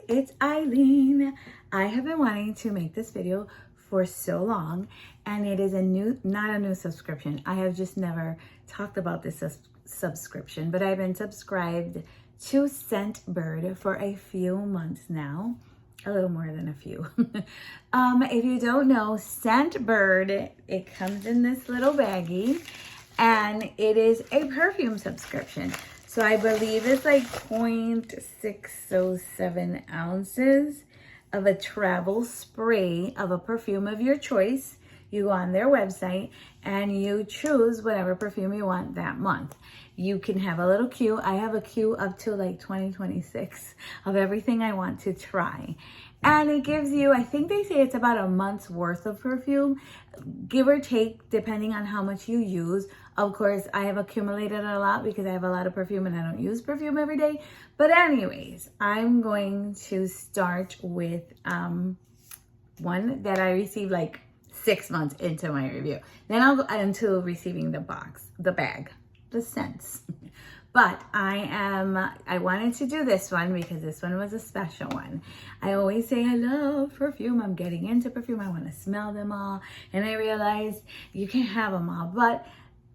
it's Eileen. I have been wanting to make this video for so long, and it is not a new subscription. I have just never talked about this subscription, but I've been subscribed to Scentbird for a few months now. A little more than a few. If you don't know, Scentbird, it comes in this little baggie, and it is a perfume subscription. So I believe it's like 0.607 ounces of a travel spray of a perfume of your choice. You go on their website and you choose whatever perfume you want that month. You can have a little queue. I have a queue up to like 2026 of everything I want to try. And it gives you, I think they say it's about a month's worth of perfume, give or take, depending on how much you use. Of course, I have accumulated a lot because I have a lot of perfume and I don't use perfume every day. But anyways, I'm going to start with one that I received like 6 months into my review. Then I'll go into receiving the bag, the scents. But I wanted to do this one because this one was a special one. I always say I love perfume. I'm getting into perfume. I want to smell them all. And I realized you can't have them all. But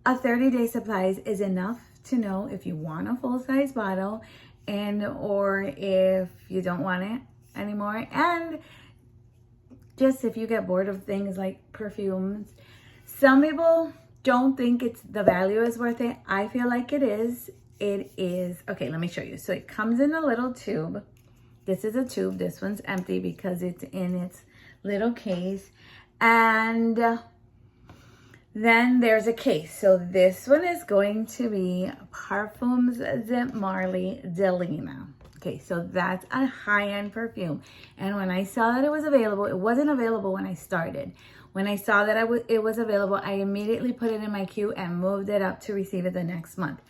a 30-day supplies is enough to know if you want a full-size bottle or if you don't want it anymore. And just if you get bored of things like perfumes. Some people don't think the value is worth it. I feel like it is. It is. Okay, let me show you. So it comes in a little tube. This is a tube. This one's empty because it's in its little case. And then there's a case. So this one is going to be Parfums De Marly Delina. Okay, so that's a high-end perfume. And when I saw that it was available, it wasn't available when I started. When I saw that it was available, I immediately put it in my queue and moved it up to receive it the next month.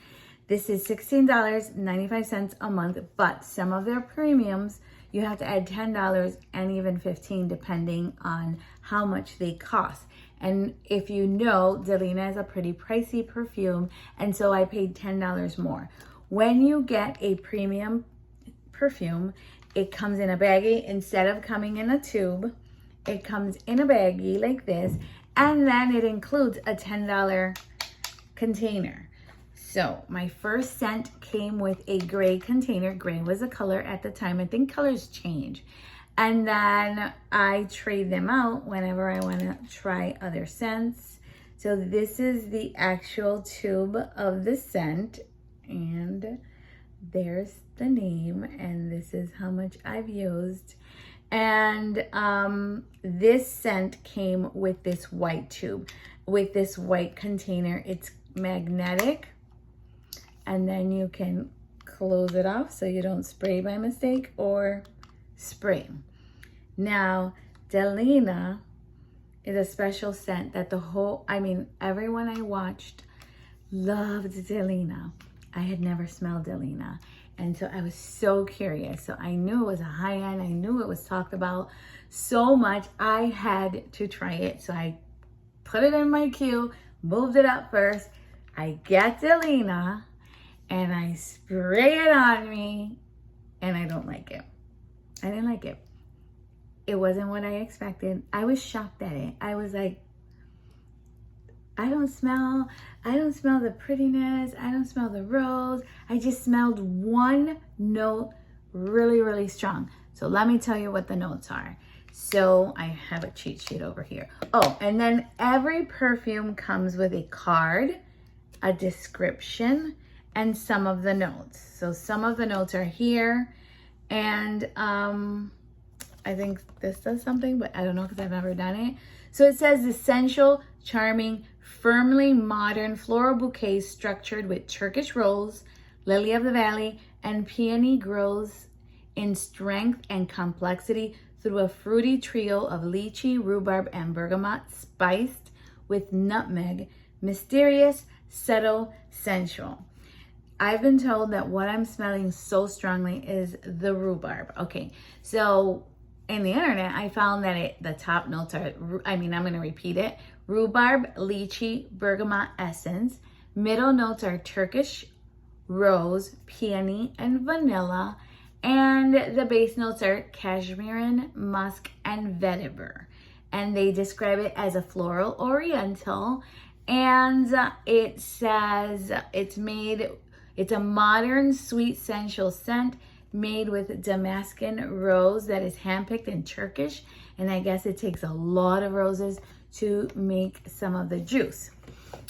This is $16.95 a month, but some of their premiums, you have to add $10 and even $15 depending on how much they cost. And if you know, Delina is a pretty pricey perfume, and so I paid $10 more. When you get a premium perfume, it comes in a baggie. Instead of coming in a tube, it comes in a baggie like this, and then it includes a $10 container. So my first scent came with a gray container. Gray was a color at the time. I think colors change. And then I trade them out whenever I want to try other scents. So this is the actual tube of the scent. And there's the name. And this is how much I've used. And this scent came with this white tube, with this white container. It's magnetic. And then you can close it off so you don't spray by mistake or spray. Now, Delina is a special scent that everyone I watched loved Delina. I had never smelled Delina. And so I was so curious. So I knew it was a high-end. I knew it was talked about so much. I had to try it. So I put it in my queue, moved it up first. I get Delina and I spray it on me and I don't like it. I didn't like it. It wasn't what I expected. I was shocked at it. I was like, I don't smell the prettiness. I don't smell the rose. I just smelled one note really, really strong. So let me tell you what the notes are. So I have a cheat sheet over here. Oh, and then every perfume comes with a card, a description, and some of the notes. So some of the notes are here. And I think this does something, but I don't know because I've never done it. So it says essential, charming, firmly modern floral bouquet structured with Turkish rose, lily of the valley, and peony grows in strength and complexity through a fruity trio of lychee, rhubarb, and bergamot, spiced with nutmeg, mysterious, subtle, sensual. I've been told that what I'm smelling so strongly is the rhubarb. Okay, so in the internet, I found that the top notes are, I'm going to repeat it. Rhubarb, lychee, bergamot essence. Middle notes are Turkish rose, peony, and vanilla. And the base notes are cashmere, musk, and vetiver. And they describe it as a floral oriental. And it says it's a modern sweet sensual scent made with Damascus rose that is handpicked in Turkish. And I guess it takes a lot of roses to make some of the juice.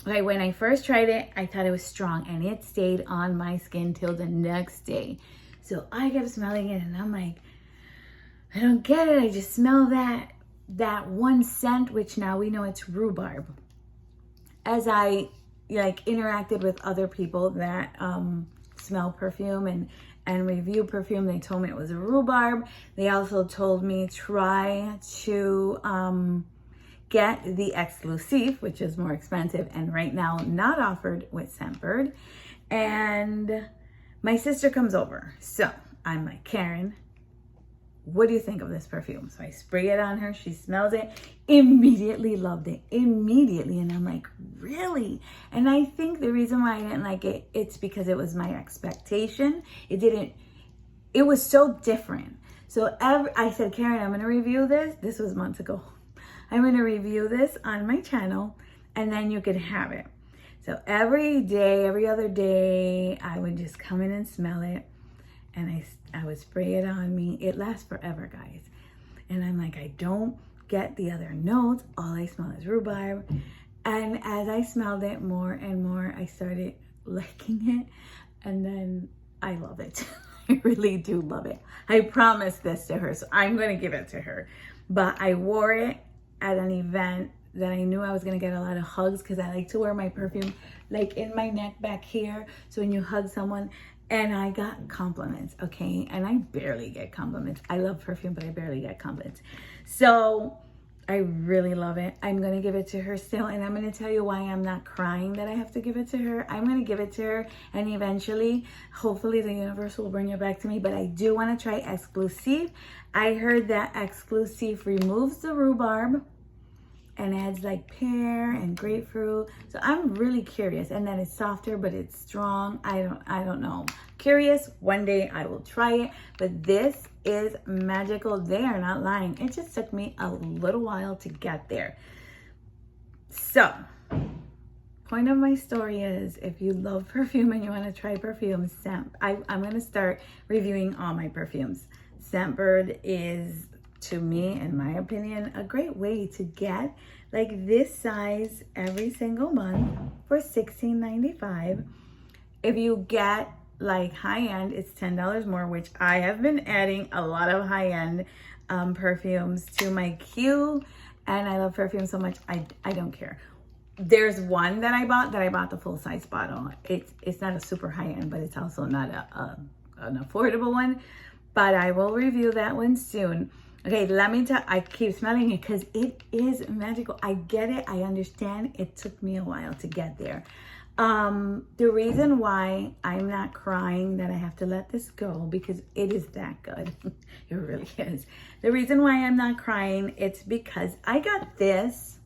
Okay, when I first tried it, I thought it was strong and it stayed on my skin till the next day. So I kept smelling it and I'm like, I don't get it. I just smell that one scent, which now we know it's rhubarb. As I interacted with other people that smell perfume and review perfume, they told me it was a rhubarb. They also told me try to get the exclusive, which is more expensive and right now not offered with Scentbird. And my sister comes over. So I'm like, Karen, what do you think of this perfume? So I spray it on her. She smells it, immediately loved it, immediately. And I'm like, really? And I think the reason why I didn't like it, it's because it was my expectation. It was so different. So I said, Karen, I'm going to review this. This was months ago. I'm going to review this on my channel and then you can have it. So every day, every other day, I would just come in and smell it. And I would spray it on me. It lasts forever, guys. And I'm like, I don't get the other notes. All I smell is rhubarb. And as I smelled it more and more, I started liking it. And then I love it. I really do love it. I promised this to her, so I'm going to give it to her. But I wore it at an event that I knew I was going to get a lot of hugs because I like to wear my perfume like in my neck back here. So when you hug someone, and I got compliments, okay? And I barely get compliments. I love perfume, but I barely get compliments. So I really love it. I'm going to give it to her still. And I'm going to tell you why I'm not crying that I have to give it to her. I'm going to give it to her. And eventually, hopefully the universe will bring it back to me. But I do want to try Exclusive. I heard that Exclusive removes the rhubarb and adds like pear and grapefruit. So I'm really curious. And then it's softer, but it's strong. I don't know. Curious. One day I will try it. But this is magical. They are not lying. It just took me a little while to get there. So, point of my story is if you love perfume and you want to try perfumes, I'm going to start reviewing all my perfumes. Scentbird is, to me, in my opinion, a great way to get like this size every single month for $16.95. If you get like high-end, it's $10 more, which I have been adding a lot of high-end perfumes to my queue, and I love perfume so much I don't care. There's one that I bought the full-size bottle. It's not a super high-end, but it's also not an affordable one, but I will review that one soon. Okay, let me tell, I keep smelling it because it is magical. I get it, I understand. It took me a while to get there. The reason why I'm not crying that I have to let this go, because it is that good. It really is. The reason why I'm not crying, it's because I got this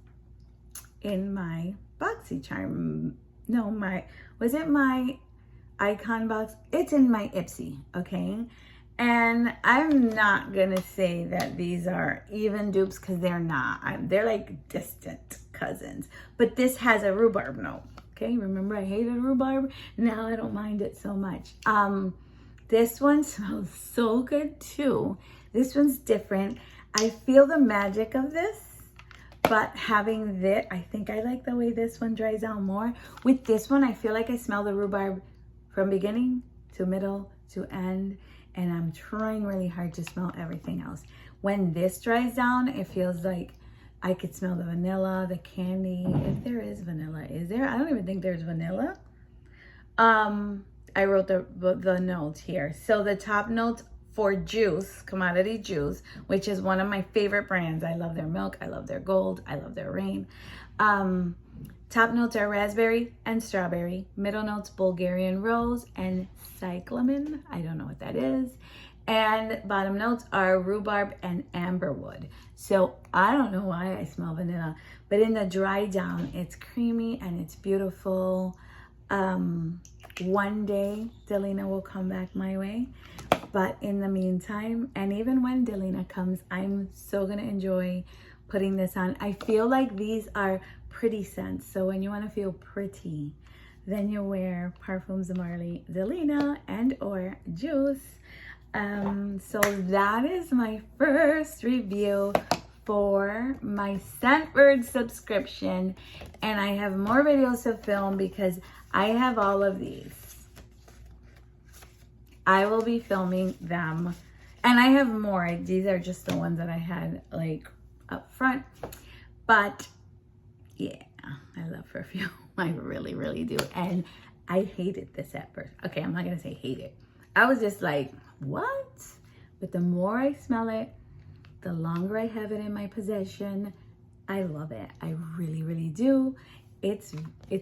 in my BoxyCharm. No, was it my Icon box? It's in my Ipsy, okay? And I'm not gonna say that these are even dupes because they're not. They're like distant cousins. But this has a rhubarb note. Okay, remember I hated rhubarb? Now I don't mind it so much. This one smells so good too. This one's different. I feel the magic of this, but having this, I think I like the way this one dries out more. With this one, I feel like I smell the rhubarb from beginning to middle to end. And I'm trying really hard to smell everything else. When this dries down, it feels like I could smell the vanilla, the candy. If there is vanilla, is there? I don't even think there's vanilla. I wrote the notes here. So the top notes for Juice, Commodity Juice, which is one of my favorite brands. I love their milk. I love their gold. I love their rain. Top notes are raspberry and strawberry. Middle notes, Bulgarian rose and cyclamen. I don't know what that is. And bottom notes are rhubarb and amberwood. So I don't know why I smell vanilla, but in the dry down, it's creamy and it's beautiful. One day, Delina will come back my way. But in the meantime, and even when Delina comes, I'm so gonna enjoy putting this on. I feel like these are pretty scents. So when you wanna feel pretty, then you wear Parfums De Marly, Delina, and or Juice. So that is my first review for my Scentbird subscription, and I have more videos to film because I have all of these. I will be filming them, and I have more. These are just the ones that I had like up front, but yeah, I love perfume. I really, really do. And I hated this at first. Okay, I'm not gonna say hate it. I was just like, what? But the more I smell it, the longer I have it in my possession, I love it. I really, really do. It's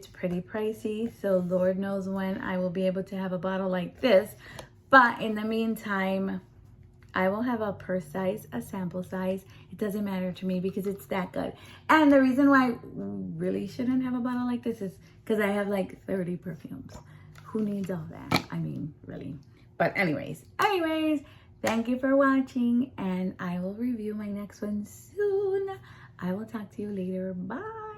pretty pricey, so Lord knows when I will be able to have a bottle like this. But in the meantime, I will have a purse size, a sample size. It doesn't matter to me because it's that good. And the reason why I really shouldn't have a bottle like this is because I have like 30 perfumes. Who needs all that? I mean, really. But anyways, thank you for watching, and I will review my next one soon. I will talk to you later. Bye.